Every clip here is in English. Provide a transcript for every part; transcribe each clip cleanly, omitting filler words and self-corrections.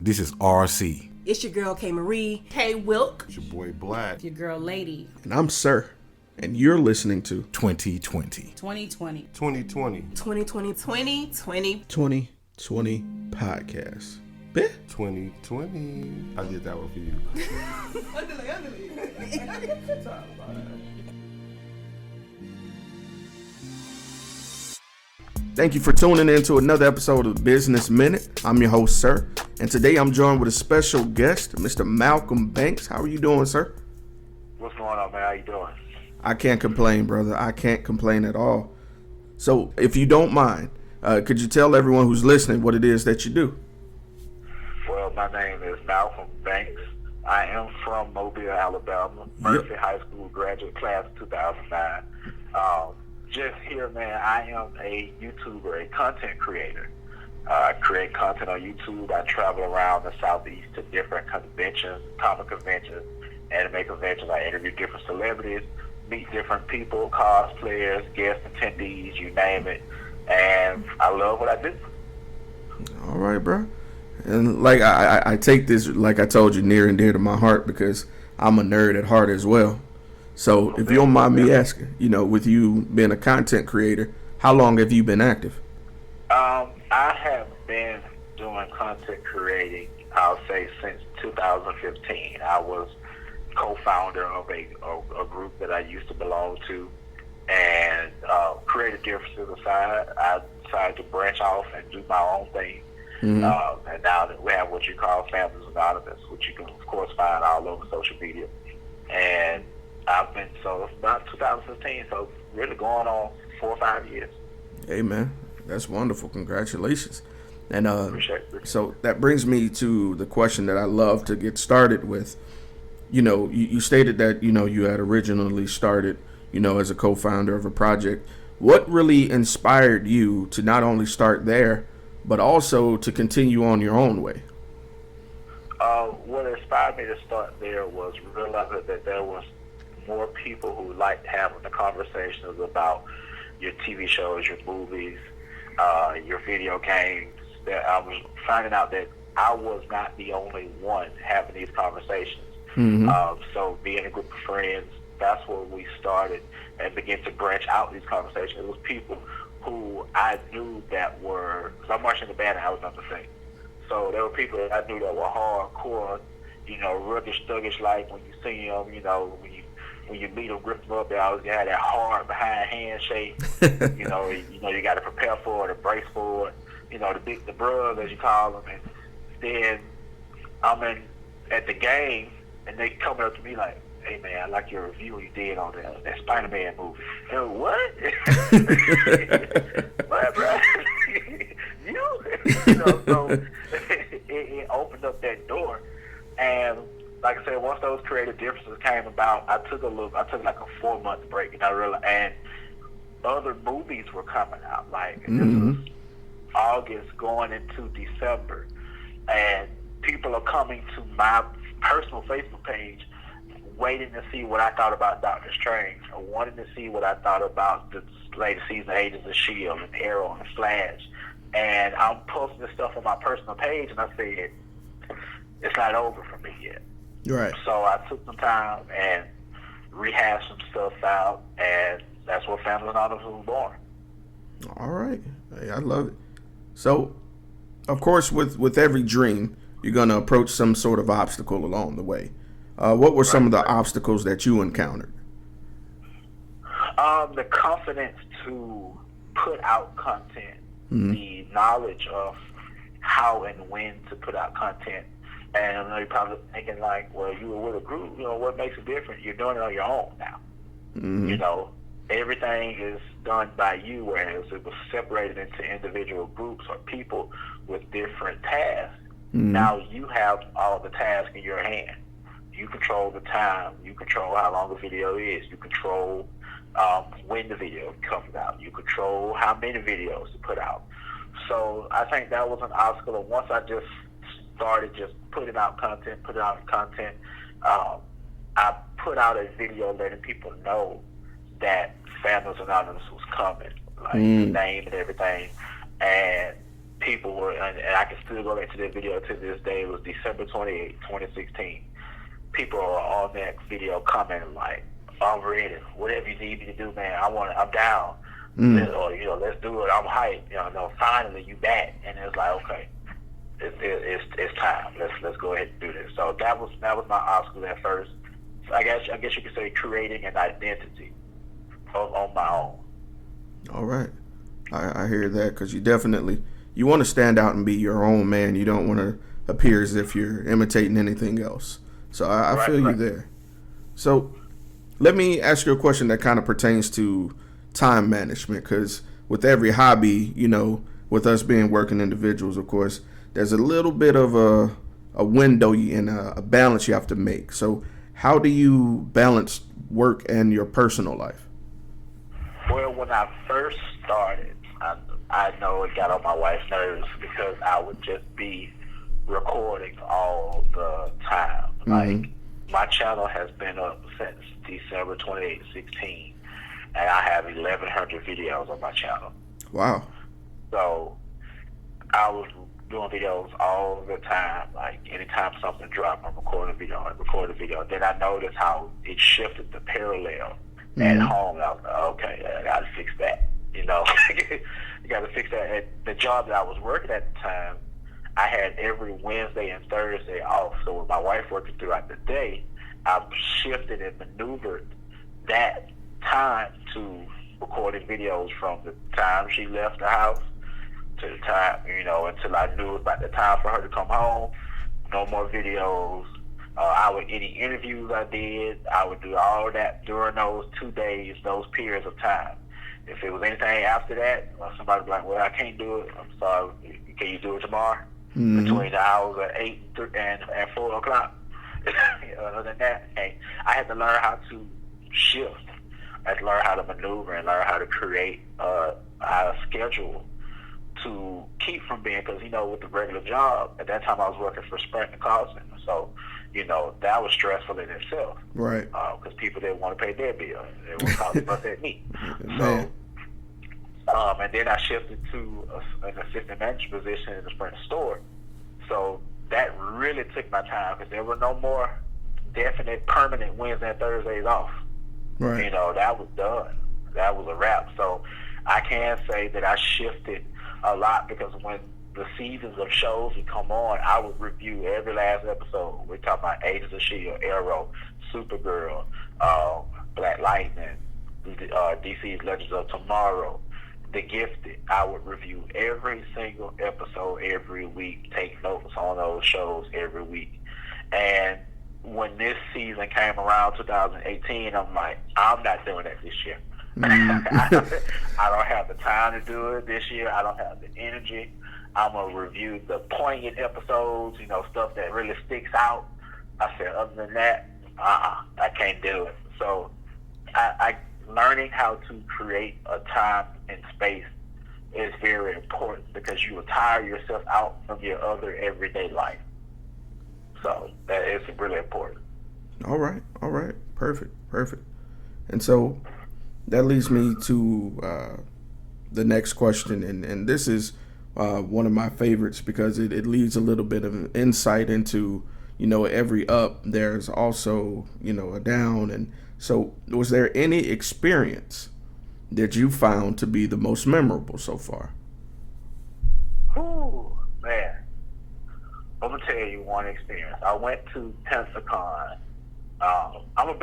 This is RC. It's your girl K Marie. K Wilk. It's your boy Black. It's your girl Lady. And I'm Sir. And you're listening to 2020. 2020. 2020. 2020. 2020. 2020 podcast. Bet. 2020. I did that one for you. Thank you for tuning in to another episode of Business Minute. I'm your host, Sir. And today I'm joined with a special guest, Mr. Malcolm Banks. How are you doing, sir? What's going on, man? How you doing? I can't complain, brother. I can't complain at all. So, if you don't mind, could you tell everyone who's listening what it is that you do? Well, my name is Malcolm Banks. I am from Mobile, Alabama. Murphy High School graduate class of 2009. Just here, man, I am a YouTuber, a content creator. I create content on YouTube. I travel around the Southeast to different conventions, comic conventions, anime conventions. I interview different celebrities, meet different people, cosplayers, guest attendees, you name it. And I love what I do. All right, bro. And like I take this, like I told you, near and dear to my heart because I'm a nerd at heart as well. So if you don't mind me asking, with you being a content creator, how long have you been active? I have been doing content creating, I'll say, since 2015. I was co-founder of a group that I used to belong to, and creative differences aside, I decided to branch off and do my own thing. Mm-hmm. And now that we have what you call Fandoms Anonymous, which you can, of course, find all over social media. And I've been, so it's about 2015, so really going on 4 or 5 years. Hey, man, that's wonderful. Congratulations. And Appreciate it. So that brings me to the question that I love to get started with. You stated that, you had originally started, as a co-founder of a project. What really inspired you to not only start there, but also to continue on your own way? What inspired me to start there was realizing that there was more people who liked having the conversations about your TV shows, your movies, your video games. That I was finding out that I was not the only one having these conversations. Mm-hmm. So being a group of friends, that's where we started and began to branch out these conversations. It was people who I knew that were, because I'm marching the band and I was on the sing. So there were people that I knew that were hardcore, ruggish, thuggish, like when you see them, when you meet them, grip them up, they always had that hard behind handshake. you got to prepare for it, or brace for it. The bros, as you call them. And then I'm at the game, and they coming up to me like, "Hey man, I like your review you did on that Spider-Man movie." And what? What, bro? So it opened up that door, and like I said, once those creative differences came about, I took like a 4-month break, and I realized, and other movies were coming out. Like this was August going into December, and people are coming to my personal Facebook page waiting to see what I thought about Doctor Strange, or wanting to see what I thought about the latest season of Agents of S.H.I.E.L.D. and Arrow and Flash. And I'm posting this stuff on my personal page, and I said, it's not over for me yet. Right. So I took some time and rehashed some stuff out, and that's where Fandoms Anonymous was born. All right. Hey, I love it. So, of course, with every dream, you're going to approach some sort of obstacle along the way. What were some of the obstacles that you encountered? The confidence to put out content, the knowledge of how and when to put out content. And I know you're probably thinking like, well, you were with a group, what makes it different? You're doing it on your own now. Mm-hmm. Everything is done by you, whereas it was separated into individual groups or people with different tasks. Mm-hmm. Now you have all the tasks in your hand. You control the time. You control how long the video is. You control when the video comes out. You control how many videos to put out. So I think that was an obstacle. And once I just started just putting out content, I put out a video letting people know that Fandoms Anonymous was coming, like the name and everything. And people were, and I can still go back to that video to this day. It was December 28, 2016. People are on that video commenting like, "I'm ready. Whatever you need me to do, man. I'm down. Or let's do it. I'm hyped. No, finally you back." And it's like, okay, it's time. Let's go ahead and do this. So that was my obstacle at first. So I guess you could say creating an identity on my own. All right, I hear that, because you want to stand out and be your own man. You don't want to appear as if you're imitating anything else. So I feel you there. So let me ask you a question that kind of pertains to time management, because with every hobby, with us being working individuals, of course, there's a little bit of a window and a balance you have to make. So how do you balance work and your personal life? Well, when I first started, I know it got on my wife's nerves because I would just be recording all the time. Like, my channel has been up since December 28, 16, and I have 1,100 videos on my channel. Wow. So I was doing videos all the time. Like, anytime something dropped, I'm recording a video. Then I noticed how it shifted to parallel at home. I was like, okay, I got to fix that. You got to fix that. At the job that I was working at the time, I had every Wednesday and Thursday off. So with my wife working throughout the day, I shifted and maneuvered that time to recording videos from the time she left the house to the time, until I knew it was about the time for her to come home. No more videos. Any interviews I did, I would do all that during those 2 days, those periods of time. If it was anything after that, somebody would be like, well, I can't do it. I'm sorry. Can you do it tomorrow? Between the hours of 8 and 4 o'clock. Other than that, I had to learn how to shift. I had to learn how to maneuver and learn how to create a schedule to keep from being, because, with the regular job, at that time I was working for Sprint and call center. So, that was stressful in itself. Right. Because people didn't want to pay their bill. They were calling us at me. Man. So, and then I shifted to an assistant manager position in the Sprint store. So that really took my time, because there were no more definite, permanent Wednesday and Thursdays off. Right. That was done. That was a wrap. So I can say that I shifted a lot, because when the seasons of shows would come on, I would review every last episode. We're talking about Agents of S.H.I.E.L.D., Arrow, Supergirl, Black Lightning, DC's Legends of Tomorrow, The Gifted. I would review every single episode every week, take notes on those shows every week. And when this season came around, 2018, I'm like, I'm not doing that this year. I don't have the time to do it this year. I don't have the energy. I'm going to review the poignant episodes, stuff that really sticks out. I said, other than that, I can't do it. So I learning how to create a time and space is very important, because you will tire yourself out from your other everyday life. So that is really important. All right. Perfect. And so that leads me to the next question, and this is one of my favorites, because it leads a little bit of an insight into, every up, there's also, a down. And so was there any experience that you found to be the most memorable so far? Ooh, man. I'm going to tell you one experience. I went to Pensacon. I'm a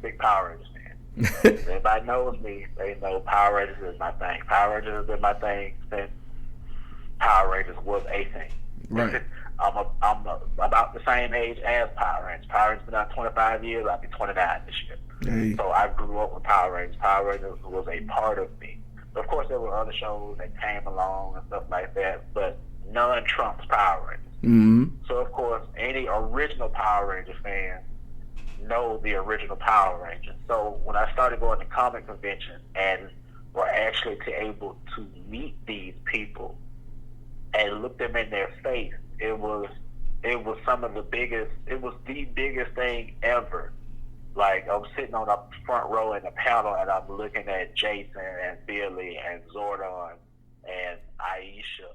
big Power Rangers fan. If anybody knows me, they know Power Rangers is my thing. Power Rangers has been my thing since Power Rangers was a thing. Right. I'm about the same age as Power Rangers. Power Rangers been out 25 years. I'll be 29 this year. Hey. So I grew up with Power Rangers. Power Rangers was a part of me. Of course, there were other shows that came along and stuff like that, but none trumps Power Rangers. Mm-hmm. So, of course, any original Power Ranger fan know the original Power Rangers. So when I started going to comic conventions and were actually able to meet these people and look them in their face, it was some of the biggest, it was the biggest thing ever. Like, I'm sitting on the front row in the panel and I'm looking at Jason and Billy and Zordon and Aisha,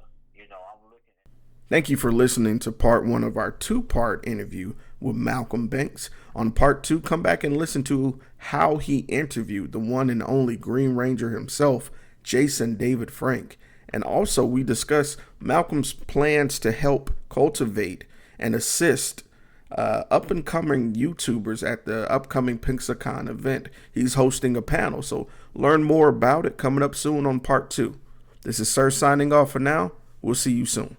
I'm looking at. Thank you for listening to part one of our two-part interview with Malcolm Banks. On part two, come back and listen to how he interviewed the one and only Green Ranger himself, Jason David Frank. And also we discuss Malcolm's plans to help cultivate and assist up-and-coming YouTubers at the upcoming Pixacon event. He's hosting a panel, so learn more about it coming up soon on part two. This is Sir signing off for now. We'll see you soon.